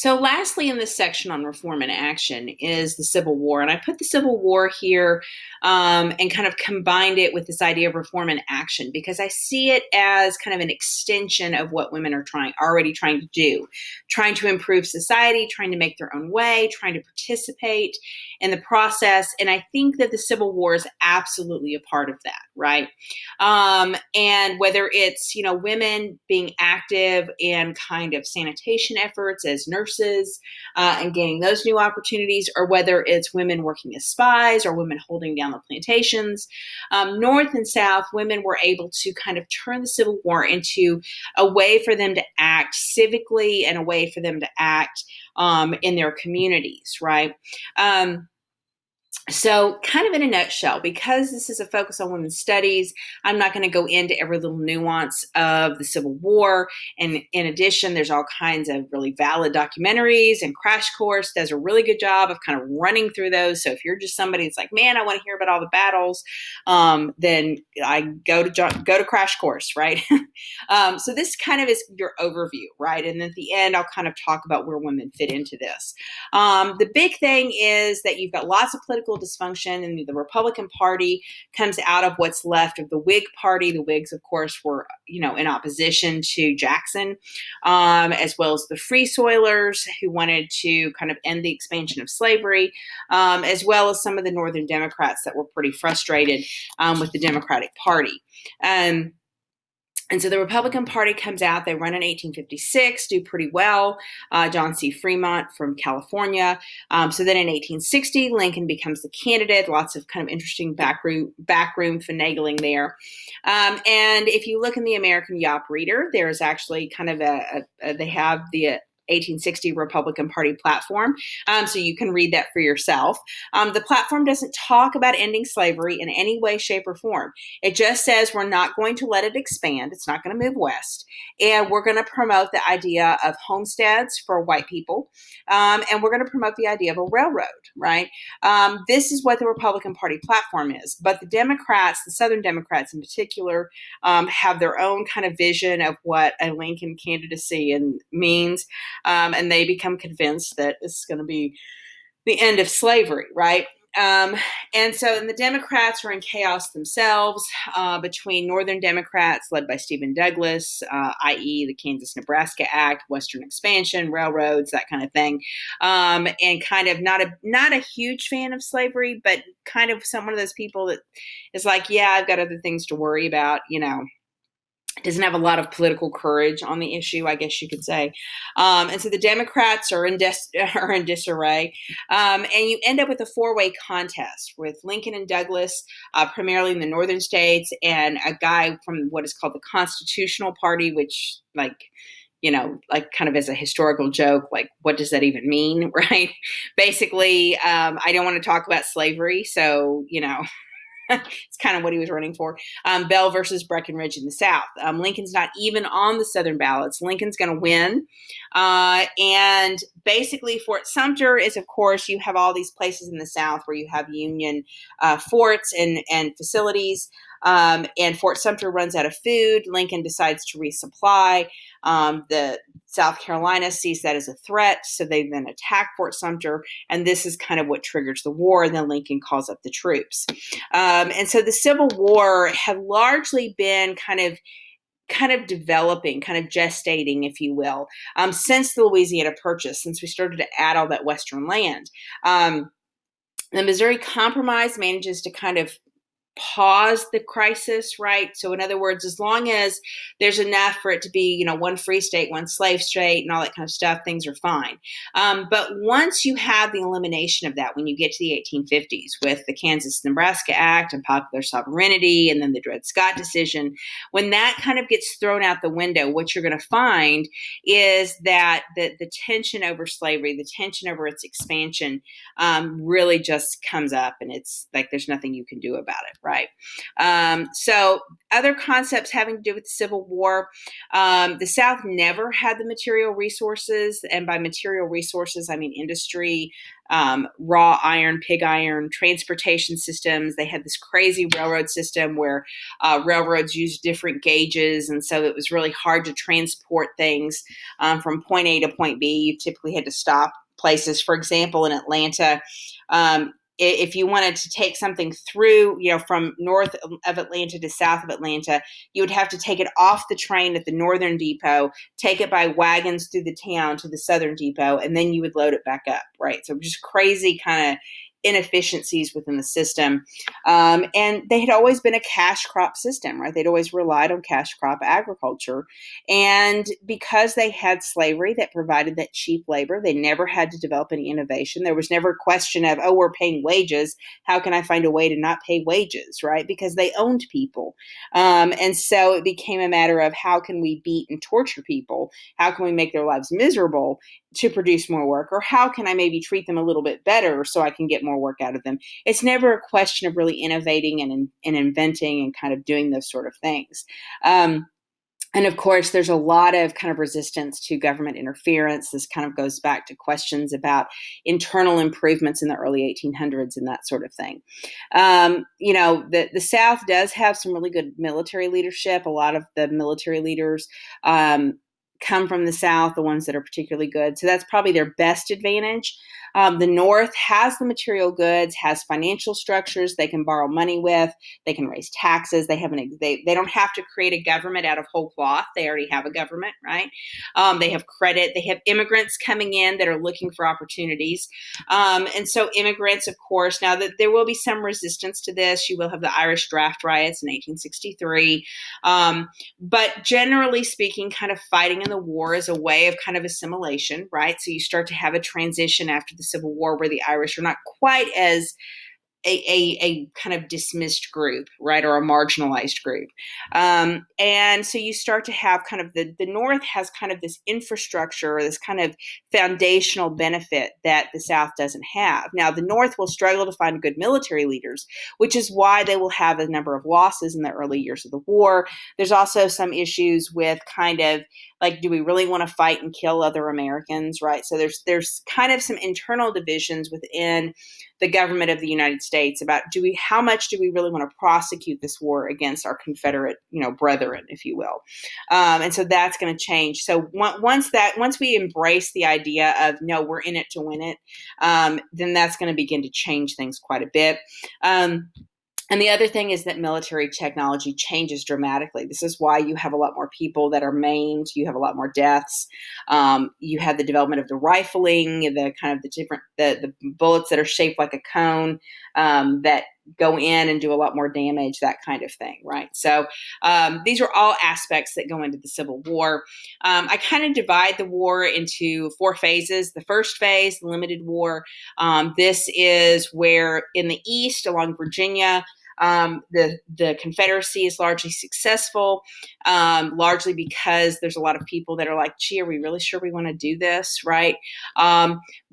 So, lastly, in this section on reform and action is the Civil War. And I put the Civil War here and kind of combined it with this idea of reform and action because I see it as kind of an extension of what women are already trying to do, trying to improve society, trying to make their own way, trying to participate in the process. And I think that the Civil War is absolutely a part of that, right? And whether it's, women being active in kind of sanitation efforts as nurses and gaining those new opportunities, or whether it's women working as spies or women holding down the plantations, North and South, women were able to kind of turn the Civil War into a way for them to act civically and a way for them to act in their communities, right? So, kind of in a nutshell, because this is a focus on women's studies, I'm not going to go into every little nuance of the Civil War. And in addition, there's all kinds of really valid documentaries, and Crash Course does a really good job of kind of running through those. So, if you're just somebody that's like, man, I want to hear about all the battles, then I go to Crash Course, right? So, this kind of is your overview, right? And then at the end, I'll kind of talk about where women fit into this. The big thing is that you've got lots of political dysfunction, and the Republican Party comes out of what's left of the Whig Party. The Whigs, of course, were in opposition to Jackson, as well as the Free Soilers, who wanted to kind of end the expansion of slavery, as well as some of the Northern Democrats that were pretty frustrated with the Democratic Party. And so the Republican Party comes out. They run in 1856, do pretty well. John C. Fremont from California. So then in 1860, Lincoln becomes the candidate. Lots of kind of interesting backroom finagling there. And if you look in the American Yawp Reader, there's actually kind of they have the 1860 Republican Party platform. So you can read that for yourself. The platform doesn't talk about ending slavery in any way, shape, or form. It just says we're not going to let it expand. It's not going to move west. And we're going to promote the idea of homesteads for white people. And we're going to promote the idea of a railroad, right? This is what the Republican Party platform is. But the Democrats, the Southern Democrats in particular, have their own kind of vision of what a Lincoln candidacy means. And they become convinced that it's going to be the end of slavery, right? And so the Democrats are in chaos themselves between Northern Democrats led by Stephen Douglas, i.e. the Kansas-Nebraska Act, Western expansion, railroads, that kind of thing, and kind of not a huge fan of slavery, but kind of someone of those people that is like, yeah, I've got other things to worry about, doesn't have a lot of political courage on the issue, I guess you could say. And so the Democrats are in disarray. And you end up with a four-way contest with Lincoln and Douglas, primarily in the northern states, and a guy from what is called the Constitutional Party, which like kind of as a historical joke, like, what does that even mean, right? Basically, I don't want to talk about slavery, so, it's kind of what he was running for. Bell versus Breckinridge in the South. Lincoln's not even on the Southern ballots. Lincoln's going to win. And basically Fort Sumter is, of course, you have all these places in the South where you have Union forts and facilities. And Fort Sumter runs out of food. Lincoln decides to resupply. The South Carolina sees that as a threat, so they then attack Fort Sumter, and this is kind of what triggers the war, and then Lincoln calls up the troops. And so the Civil War had largely been kind of developing, kind of gestating, if you will, since the Louisiana Purchase, since we started to add all that Western land. The Missouri Compromise manages to kind of pause the crisis, right? So in other words, as long as there's enough for it to be, one free state, one slave state, and all that kind of stuff, things are fine. But once you have the elimination of that, when you get to the 1850s with the Kansas-Nebraska Act and popular sovereignty, and then the Dred Scott decision, when that kind of gets thrown out the window, what you're going to find is that the tension over slavery, the tension over its expansion, really just comes up, and it's like there's nothing you can do about it. right? So other concepts having to do with the Civil War, the South never had the material resources, and by material resources, I mean industry, raw iron, pig iron, transportation systems. They had this crazy railroad system where railroads used different gauges, and so it was really hard to transport things from point A to point B. You typically had to stop places. For example, in Atlanta, if you wanted to take something through, from north of Atlanta to south of Atlanta, you would have to take it off the train at the northern depot, take it by wagons through the town to the southern depot, and then you would load it back up, right? So just crazy kind of inefficiencies within the system. And they had always been a cash crop system, right? They'd always relied on cash crop agriculture. And because they had slavery that provided that cheap labor, they never had to develop any innovation. There was never a question of, oh, we're paying wages. How can I find a way to not pay wages, right? Because they owned people. And so it became a matter of how can we beat and torture people? How can we make their lives miserable to produce more work? Or how can I maybe treat them a little bit better so I can get more work out of them? It's never a question of really innovating and inventing and kind of doing those sort of things. And of course, there's a lot of kind of resistance to government interference. This kind of goes back to questions about internal improvements in the early 1800s and that sort of thing. The South does have some really good military leadership. A lot of the military leaders come from the South, the ones that are particularly good. So that's probably their best advantage. The North has the material goods, has financial structures they can borrow money with. They can raise taxes. They don't have to create a government out of whole cloth. They already have a government, right? They have credit. They have immigrants coming in that are looking for opportunities. And so immigrants, of course, now that there will be some resistance to this. You will have the Irish draft riots in 1863. But generally speaking, kind of fighting in the war is a way of kind of assimilation, right? So you start to have a transition after the Civil War where the Irish are not quite as a kind of dismissed group, right, or a marginalized group. And so you start to have kind of the North has kind of this infrastructure, this kind of foundational benefit that the South doesn't have. Now, the North will struggle to find good military leaders, which is why they will have a number of losses in the early years of the war. There's also some issues with kind of like, do we really want to fight and kill other Americans, right? So there's kind of some internal divisions within the government of the United States about how much do we really want to prosecute this war against our Confederate, brethren, if you will. And so that's going to change. So once we embrace the idea of, no, we're in it to win it, then that's going to begin to change things quite a bit. And the other thing is that military technology changes dramatically. This is why you have a lot more people that are maimed. You have a lot more deaths. You have the development of the rifling, the bullets that are shaped like a cone that go in and do a lot more damage, that kind of thing, right? So these are all aspects that go into the Civil War. I kind of divide the war into 4 phases. The first phase, the limited war, this is where in the East, along Virginia, the Confederacy is largely successful, largely because there's a lot of people that are like, gee, are we really sure we want to do this, right?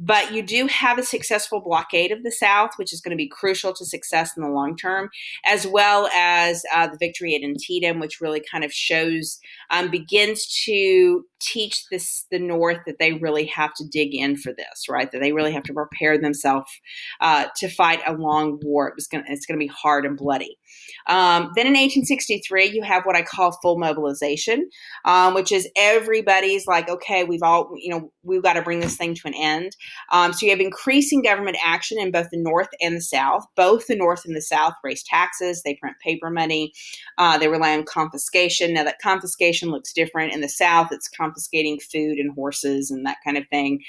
But you do have a successful blockade of the South, which is going to be crucial to success in the long term, as well as the victory at Antietam, which really kind of begins to teach the North that they really have to dig in for this, right? That they really have to prepare themselves to fight a long war. It's going to be hard and bloody. Then in 1863, you have what I call full mobilization, which is everybody's like, okay, we've got to bring this thing to an end. So you have increasing government action in both the North and the South. Both the North and the South raise taxes. They print paper money. They rely on confiscation. Now that confiscation looks different. In the South, it's confiscating food and horses and that kind of thing.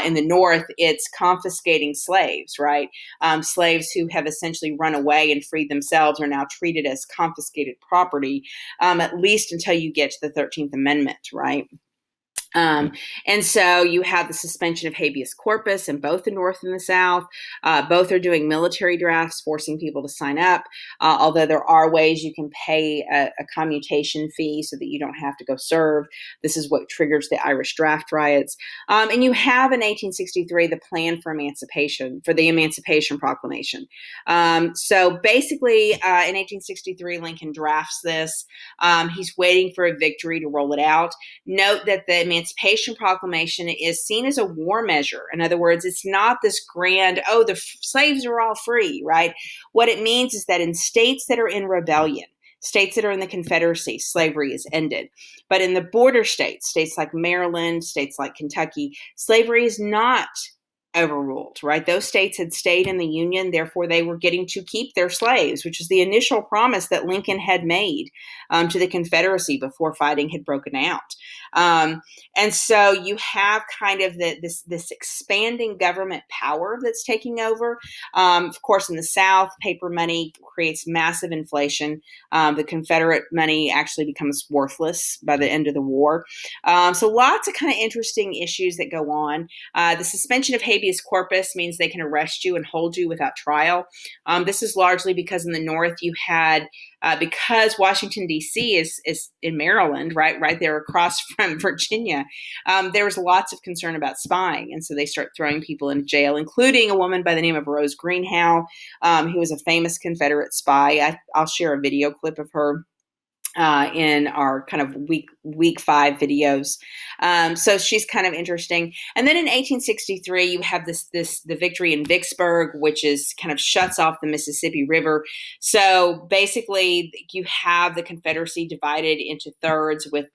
In the North, it's confiscating slaves, right? Slaves who have essentially run away and freed themselves are now treated as confiscated property, at least until you get to the 13th Amendment, right? Um, and so you have the suspension of habeas corpus in both the North and the South. Both are doing military drafts, forcing people to sign up, although there are ways you can pay a commutation fee so that you don't have to go serve. This is what triggers the Irish draft riots. And you have in 1863 the plan for emancipation, for the Emancipation Proclamation. So basically, in 1863, Lincoln drafts this. He's waiting for a victory to roll it out. Note that the Emancipation Proclamation is seen as a war measure. In other words, it's not this grand, oh, the slaves are all free, right? What it means is that in states that are in rebellion, states that are in the Confederacy, slavery is ended. But in the border states, states like Maryland, states like Kentucky, slavery is not overruled, right? Those states had stayed in the Union, therefore they were getting to keep their slaves, which is the initial promise that Lincoln had made to the Confederacy before fighting had broken out. And so you have kind of this expanding government power that's taking over. Of course, in the South, paper money creates massive inflation. The Confederate money actually becomes worthless by the end of the war. So lots of kind of interesting issues that go on. The suspension of habeas corpus means they can arrest you and hold you without trial. This is largely because in the North you had, because Washington, D.C. is in Maryland, right there across from Virginia, there was lots of concern about spying. And so they start throwing people into jail, including a woman by the name of Rose Greenhow, who was a famous Confederate spy. I'll share a video clip of her in our kind of week 5 videos. So she's kind of interesting. And then in 1863, you have the victory in Vicksburg, which is kind of shuts off the Mississippi River. So basically, you have the Confederacy divided into thirds with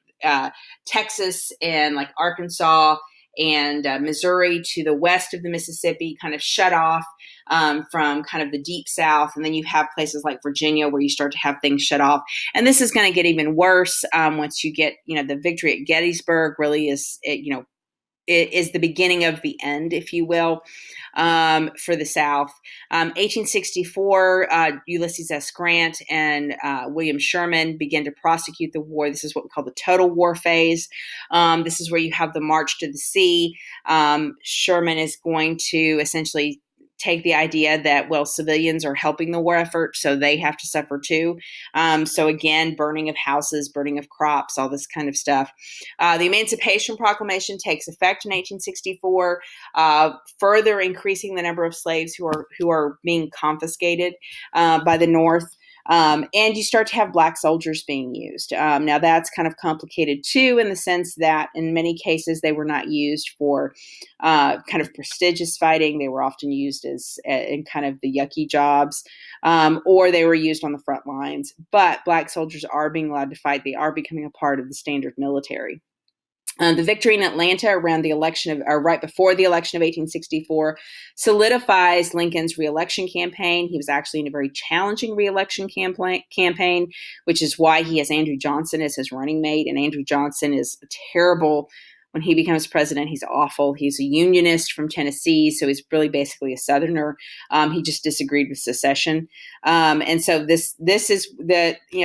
Texas and like Arkansas and Missouri to the west of the Mississippi kind of shut off from kind of the deep South. And then you have places like Virginia where you start to have things shut off. And this is going to get even worse once you get, the victory at Gettysburg really is, it is the beginning of the end, if you will, for the South. 1864, Ulysses S. Grant and William Sherman begin to prosecute the war. This is what we call the total war phase. This is where you have the March to the Sea. Sherman is going to essentially take the idea that, well, civilians are helping the war effort, so they have to suffer too. So again, burning of houses, burning of crops, all this kind of stuff. The Emancipation Proclamation takes effect in 1864, further increasing the number of slaves who are being confiscated by the North. And you start to have black soldiers being used. Now that's kind of complicated too, in the sense that in many cases they were not used for kind of prestigious fighting. They were often used as in kind of the yucky jobs, or they were used on the front lines. But black soldiers are being allowed to fight. They are becoming a part of the standard military. The victory in Atlanta around the election or right before the election of 1864 solidifies Lincoln's reelection campaign. He was actually in a very challenging reelection campaign, which is why he has Andrew Johnson as his running mate. And Andrew Johnson is a terrible. When he becomes president, he's awful. He's a unionist from Tennessee, so he's really basically a Southerner. He just disagreed with secession, and so this is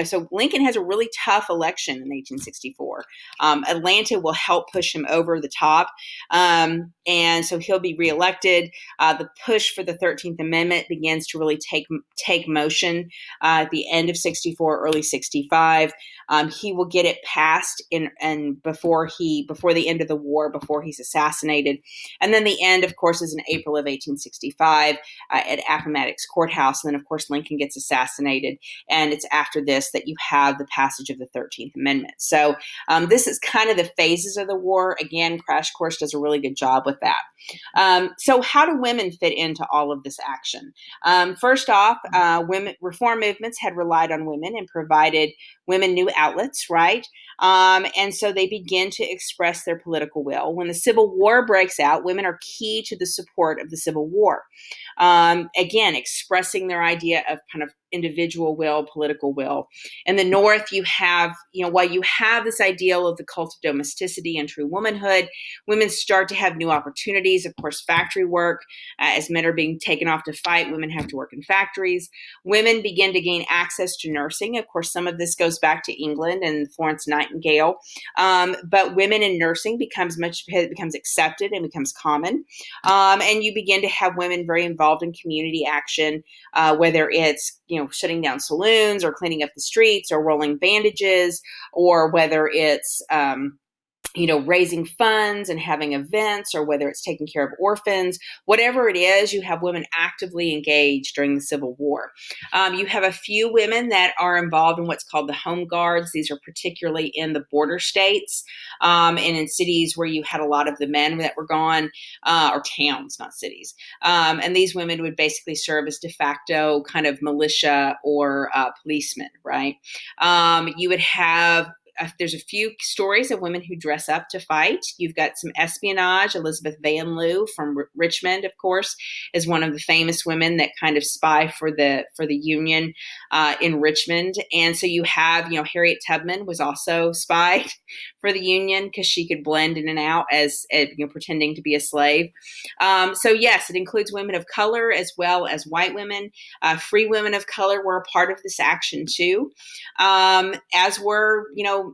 so Lincoln has a really tough election in 1864. Atlanta will help push him over the top, and so he'll be reelected. The push for the 13th Amendment begins to really take motion at the end of 64, early 65. He will get it passed before the end of the war, before he's assassinated. And then the end, of course, is in April of 1865 at Appomattox Courthouse. And then, of course, Lincoln gets assassinated. And it's after this that you have the passage of the 13th Amendment. So this is kind of the phases of the war. Again, Crash Course does a really good job with that. So how do women fit into all of this action? First off, women reform movements had relied on women and provided women new outlets, right? And so they begin to express their political will. When the Civil War breaks out, women are key to the support of the Civil War. Again, expressing their idea of kind of individual will, political will. In the North, you have, while you have this ideal of the cult of domesticity and true womanhood, women start to have new opportunities. Of course, factory work, as men are being taken off to fight, women have to work in factories. Women begin to gain access to nursing. Of course, some of this goes back to England and Florence Nightingale. But women in nursing becomes accepted and becomes common. And you begin to have women very involved in community action, whether it's shutting down saloons or cleaning up the streets or rolling bandages, or whether it's raising funds and having events, or whether it's taking care of orphans. Whatever it is, you have women actively engaged during the Civil War. You have a few women that are involved in what's called the Home Guards. These are particularly in the border states, and in cities where you had a lot of the men that were gone, or towns, not cities. And these women would basically serve as de facto kind of militia or policemen, right? You would have there's a few stories of women who dress up to fight. You've got some espionage. Elizabeth Vanloo from Richmond, of course, is one of the famous women that kind of spy for the Union in Richmond. And so you have, Harriet Tubman was also spied for the Union because she could blend in and out as pretending to be a slave. So yes, it includes women of color as well as white women. Free women of color were a part of this action too, as were,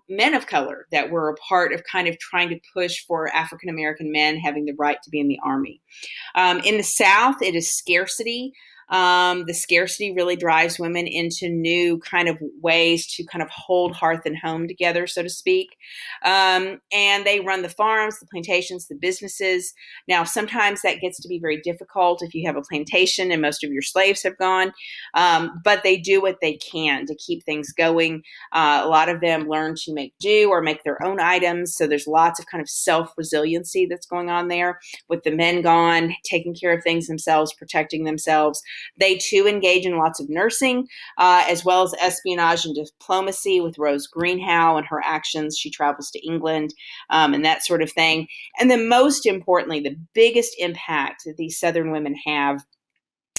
men of color that were a part of kind of trying to push for African American men having the right to be in the Army. In the South, it is scarcity. The scarcity really drives women into new kind of ways to kind of hold hearth and home together, so to speak. And they run the farms, the plantations, the businesses. Now, sometimes that gets to be very difficult if you have a plantation and most of your slaves have gone. But they do what they can to keep things going. A lot of them learn to make do or make their own items. So there's lots of kind of self-resiliency that's going on there with the men gone, taking care of things themselves, protecting themselves. They too engage in lots of nursing, as well as espionage and diplomacy with Rose Greenhow and her actions. She travels to England and that sort of thing. And then most importantly, the biggest impact that these Southern women have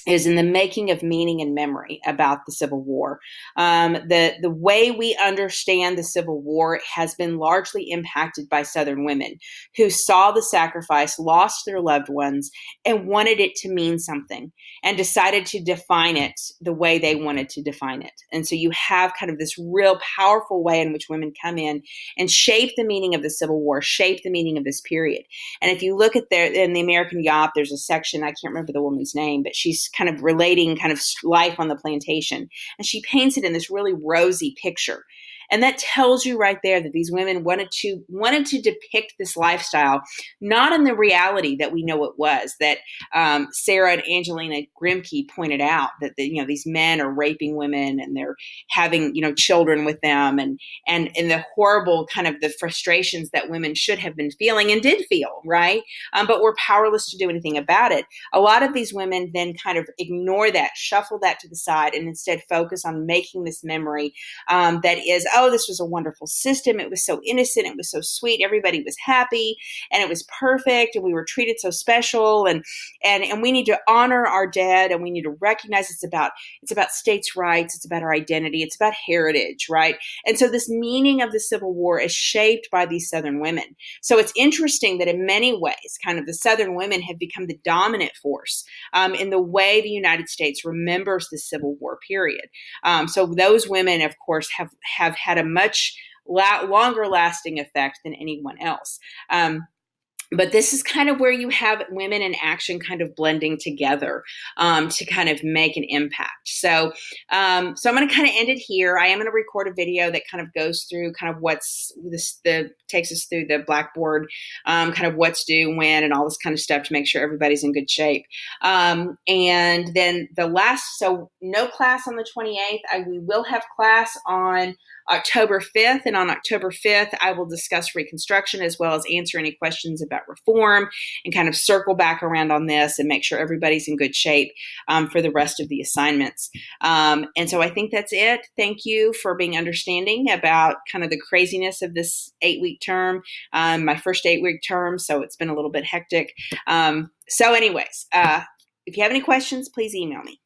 is in the making of meaning and memory about the Civil War. The way we understand the Civil War has been largely impacted by Southern women who saw the sacrifice, lost their loved ones, and wanted it to mean something, and decided to define it the way they wanted to define it. And so you have kind of this real powerful way in which women come in and shape the meaning of the Civil War, shape the meaning of this period. And if you look at in the American Yawp, there's a section, I can't remember the woman's name, but she's kind of relating kind of life on the plantation. And she paints it in this really rosy picture. And that tells you right there that these women wanted to depict this lifestyle, not in the reality that we know it was, that Sarah and Angelina Grimke pointed out, that these men are raping women and they're having children with them, and the horrible kind of the frustrations that women should have been feeling and did feel, right? But were powerless to do anything about it. A lot of these women then kind of ignore that, shuffle that to the side, and instead focus on making this memory that is, oh, this was a wonderful system. It was so innocent. It was so sweet. Everybody was happy and it was perfect. And we were treated so special. And we need to honor our dead, and we need to recognize it's about states' rights. It's about our identity. It's about heritage, right? And so this meaning of the Civil War is shaped by these Southern women. So it's interesting that in many ways, kind of the Southern women have become the dominant force in the way the United States remembers the Civil War period. So those women, of course, have had a much longer lasting effect than anyone else. But this is kind of where you have women in action kind of blending together to kind of make an impact. So I'm going to kind of end it here. I am going to record a video that kind of goes through kind of takes us through the Blackboard, kind of what's due, when, and all this kind of stuff to make sure everybody's in good shape. And then so no class on the 28th. We will have class on October 5th. And on October 5th, I will discuss Reconstruction as well as answer any questions about reform and kind of circle back around on this and make sure everybody's in good shape for the rest of the assignments. And so I think that's it. Thank you for being understanding about kind of the craziness of this 8-week term, my first 8-week term. So it's been a little bit hectic. So anyways, if you have any questions, please email me.